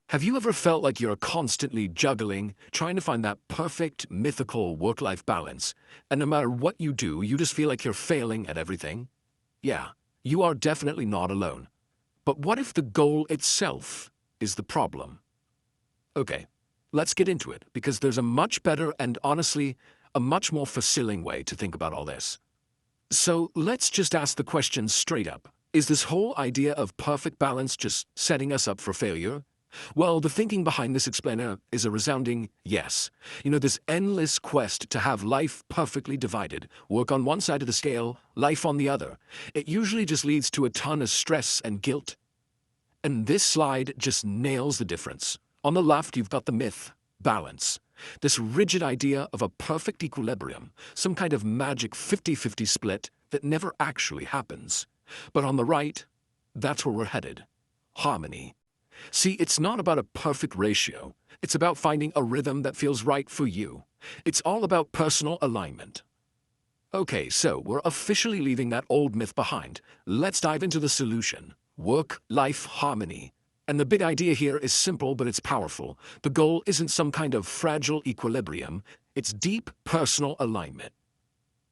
Have you ever felt like you're constantly juggling, trying to find that perfect, mythical work-life balance, and no matter what you do, you just feel like you're failing at everything? Yeah, you are definitely not alone. But what if the goal itself is the problem? Okay, let's get into it, because there's a much better and honestly, a much more fulfilling way to think about all this. So let's just ask the question straight up. Is this whole idea of perfect balance just setting us up for failure? Well, the thinking behind this explainer is a resounding yes. This endless quest to have life perfectly divided, work on one side of the scale, life on the other, it usually just leads to a ton of stress and guilt. And this slide just nails the difference. On the left, you've got the myth, balance. This rigid idea of a perfect equilibrium, some kind of magic 50-50 split that never actually happens. But on the right, that's where we're headed. Harmony. See, it's not about a perfect ratio. It's about finding a rhythm that feels right for you. It's all about personal alignment. Okay, so we're officially leaving that old myth behind. Let's dive into the solution. Work-life harmony. And the big idea here is simple, but it's powerful. The goal isn't some kind of fragile equilibrium. It's deep personal alignment.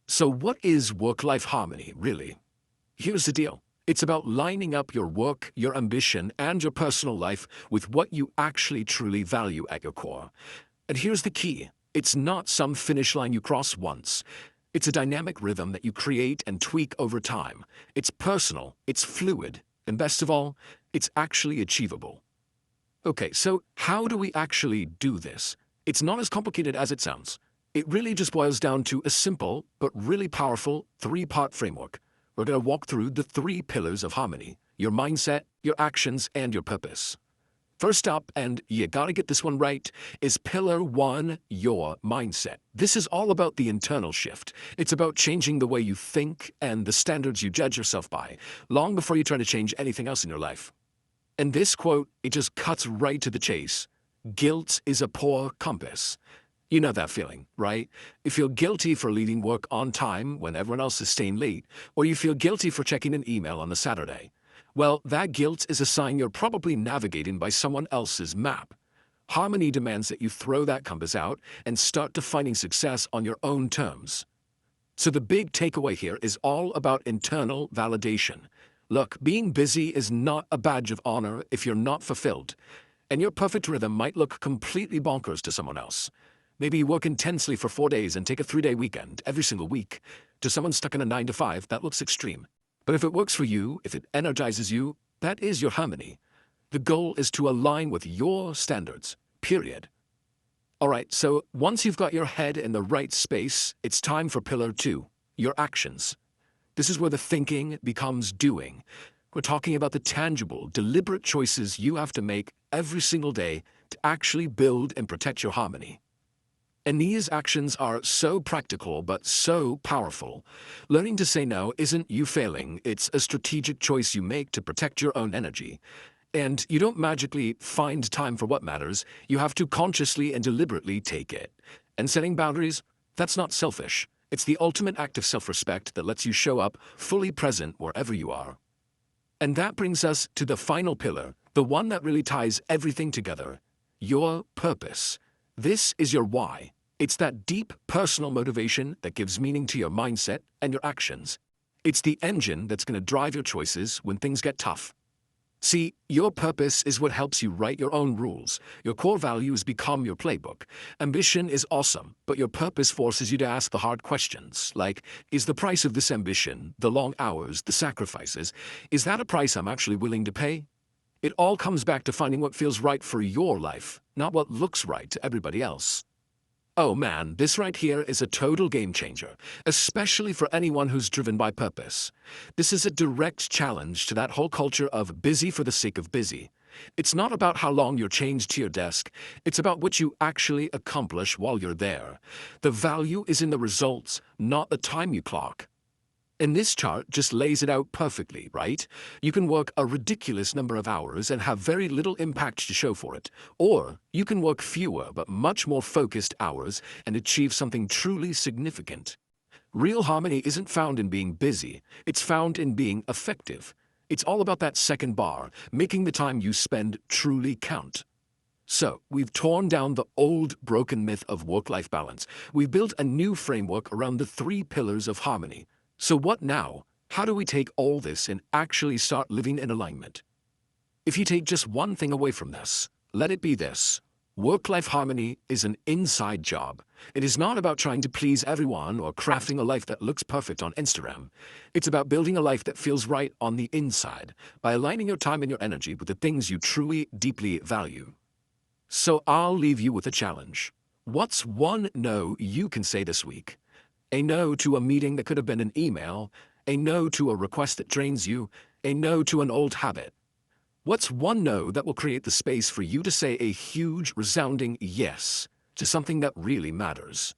So what is work-life harmony, really? Here's the deal. It's about lining up your work, your ambition, and your personal life with what you actually truly value at your core. And here's the key. It's not some finish line you cross once. It's a dynamic rhythm that you create and tweak over time. It's personal, it's fluid, and best of all, it's actually achievable. Okay, so how do we actually do this? It's not as complicated as it sounds. It really just boils down to a simple but really powerful three-part framework. We're going to walk through the three pillars of harmony: your mindset, your actions, and your purpose. First up, and you gotta get this one right, is pillar one, your mindset. This is all about the internal shift. It's about changing the way you think and the standards you judge yourself by, long before you try to change anything else in your life. And this quote, it just cuts right to the chase. Guilt is a poor compass. You know that feeling, right? You feel guilty for leaving work on time when everyone else is staying late, or you feel guilty for checking an email on a Saturday. Well, that guilt is a sign you're probably navigating by someone else's map. Harmony demands that you throw that compass out and start defining success on your own terms. So the big takeaway here is all about internal validation. Look, being busy is not a badge of honor if you're not fulfilled. And your perfect rhythm might look completely bonkers to someone else. Maybe you work intensely for 4 days and take a 3-day weekend every single week. To someone stuck in a 9 to 5, that looks extreme. But if it works for you, if it energizes you, that is your harmony. The goal is to align with your standards, period. All right, so once you've got your head in the right space, it's time for pillar two, your actions. This is where the thinking becomes doing. We're talking about the tangible, deliberate choices you have to make every single day to actually build and protect your harmony. And these actions are so practical but so powerful. Learning to say no isn't you failing, it's a strategic choice you make to protect your own energy. And you don't magically find time for what matters, you have to consciously and deliberately take it. And setting boundaries, that's not selfish. It's the ultimate act of self-respect that lets you show up fully present wherever you are. And that brings us to the final pillar, the one that really ties everything together: your purpose. This is your why. It's that deep personal motivation that gives meaning to your mindset and your actions. It's the engine that's going to drive your choices when things get tough. See, your purpose is what helps you write your own rules. Your core values become your playbook. Ambition is awesome, but your purpose forces you to ask the hard questions, like, is the price of this ambition, the long hours, the sacrifices, is that a price I'm actually willing to pay? It all comes back to finding what feels right for your life, not what looks right to everybody else. Oh man, this right here is a total game changer, especially for anyone who's driven by purpose. This is a direct challenge to that whole culture of busy for the sake of busy. It's not about how long you're chained to your desk, it's about what you actually accomplish while you're there. The value is in the results, not the time you clock. And this chart just lays it out perfectly, right? You can work a ridiculous number of hours and have very little impact to show for it. Or you can work fewer but much more focused hours and achieve something truly significant. Real harmony isn't found in being busy, it's found in being effective. It's all about that second bar, making the time you spend truly count. So, we've torn down the old broken myth of work-life balance. We've built a new framework around the three pillars of harmony. So what now? How do we take all this and actually start living in alignment? If you take just one thing away from this, let it be this. Work-life harmony is an inside job. It is not about trying to please everyone or crafting a life that looks perfect on Instagram. It's about building a life that feels right on the inside by aligning your time and your energy with the things you truly, deeply value. So I'll leave you with a challenge. What's one no you can say this week? A no to a meeting that could have been an email, a no to a request that drains you, a no to an old habit. What's one no that will create the space for you to say a huge, resounding yes to something that really matters?